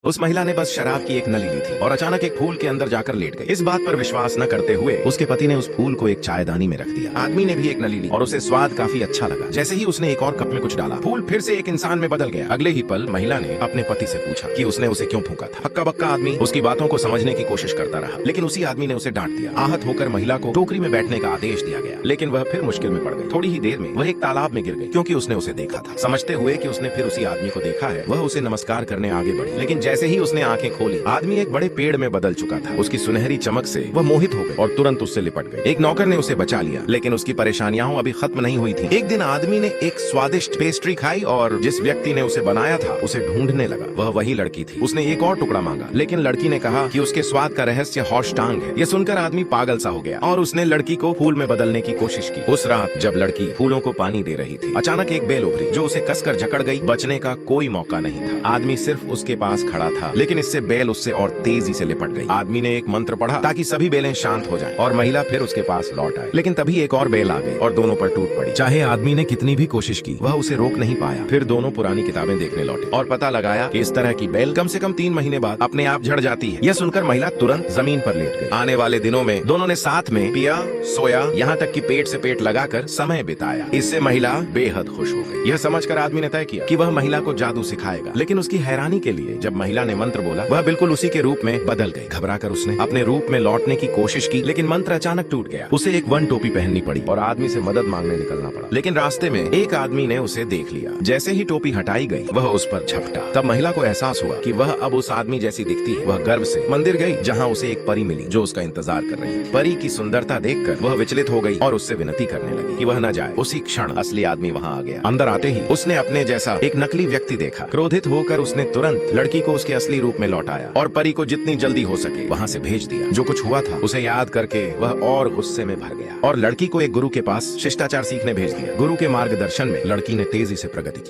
उस महिला ने बस शराब की एक नली ली थी और अचानक एक फूल के अंदर जाकर लेट गई। इस बात पर विश्वास न करते हुए उसके पति ने उस फूल को एक चायदानी में रख दिया। आदमी ने भी एक नली ली और उसे स्वाद काफी अच्छा लगा। जैसे ही उसने एक और कप में कुछ डाला, फूल फिर से एक इंसान में बदल गया। अगले ही पल महिला ने अपने पति से पूछा कि उसने उसे क्यों फूंका था। हक्का बक्का आदमी उसकी बातों को समझने की कोशिश करता रहा, लेकिन उसी आदमी ने उसे डांट दिया। आहत होकर महिला को टोकरी में बैठने का आदेश दिया गया, लेकिन वह फिर मुश्किल में पड़ गई। थोड़ी ही देर में वह एक तालाब में गिर गई, क्योंकि उसने उसे देखा था। समझते हुए कि उसने फिर उसी आदमी को देखा है, वह उसे नमस्कार करने आगे बढ़ी, लेकिन जैसे ही उसने आंखें खोली, आदमी एक बड़े पेड़ में बदल चुका था। उसकी सुनहरी चमक से वह मोहित हो गई और तुरंत उससे लिपट गई। एक नौकर ने उसे बचा लिया, लेकिन उसकी परेशानियां अभी खत्म नहीं हुई थी। एक दिन आदमी ने एक स्वादिष्ट पेस्ट्री खाई और जिस व्यक्ति ने उसे बनाया था उसे ढूंढने लगा। वह वही लड़की थी। उसने एक और टुकड़ा मांगा, लेकिन लड़की ने कहा कि उसके स्वाद का रहस्य हॉर्स टांग है। यह सुनकर आदमी पागल सा हो गया और उसने लड़की को फूल में बदलने की कोशिश की। उस रात जब लड़की फूलों को पानी दे रही थी, अचानक एक बेल उभरी जो उसे कसकर जकड़ गई। बचने का कोई मौका नहीं था। आदमी सिर्फ उसके पास खड़ा था, लेकिन इससे बेल उससे और तेजी से लिपट गई। आदमी ने एक मंत्र पढ़ा ताकि सभी बेलें शांत हो जाएं और महिला फिर उसके पास लौट आई, लेकिन तभी एक और बेल आ गई और दोनों पर टूट पड़ी। चाहे आदमी ने कितनी भी कोशिश की, वह उसे रोक नहीं पाया। फिर दोनों पुरानी किताबें देखने लौटे और पता लगाया कि इस तरह की बेल कम से कम 3 महीने बाद अपने आप झड़ जाती है। यह सुनकर महिला तुरंत जमीन पर लेट गई। आने वाले दिनों में दोनों ने साथ में पिया, सोया, यहाँ तक कि पेट से पेट लगाकर समय बिताया। इससे महिला बेहद खुश हो गई। यह समझकर आदमी ने तय किया कि वह महिला को जादू सिखाएगा, लेकिन उसकी हैरानी के लिए जब महिला ने मंत्र बोला, वह बिल्कुल उसी के रूप में बदल गई। घबराकर उसने अपने रूप में लौटने की कोशिश की, लेकिन मंत्र अचानक टूट गया। उसे एक वन टोपी पहननी पड़ी और आदमी से मदद मांगने निकलना पड़ा, लेकिन रास्ते में एक आदमी ने उसे देख लिया। जैसे ही टोपी हटाई गई, वह उस पर झपटा। तब महिला को एहसास हुआ कि वह अब उस आदमी जैसी दिखती है। वह गर्व से मंदिर गई, जहाँ उसे एक परी मिली जो उसका इंतजार कर रही थी। परी की सुंदरता देखकर वह विचलित हो गई और उससे विनती करने लगी कि वह न जाए। उसी क्षण असली आदमी वहाँ आ गया। अंदर आते ही उसने अपने जैसा एक नकली व्यक्ति देखा। क्रोधित होकर उसने तुरंत लड़की को उसके असली रूप में लौटाया और परी को जितनी जल्दी हो सके वहाँ से भेज दिया। जो कुछ हुआ था उसे याद करके वह और गुस्से में भर गया और लड़की को एक गुरु के पास शिष्टाचार सीखने भेज दिया। गुरु के मार्गदर्शन में लड़की ने तेजी से प्रगति की।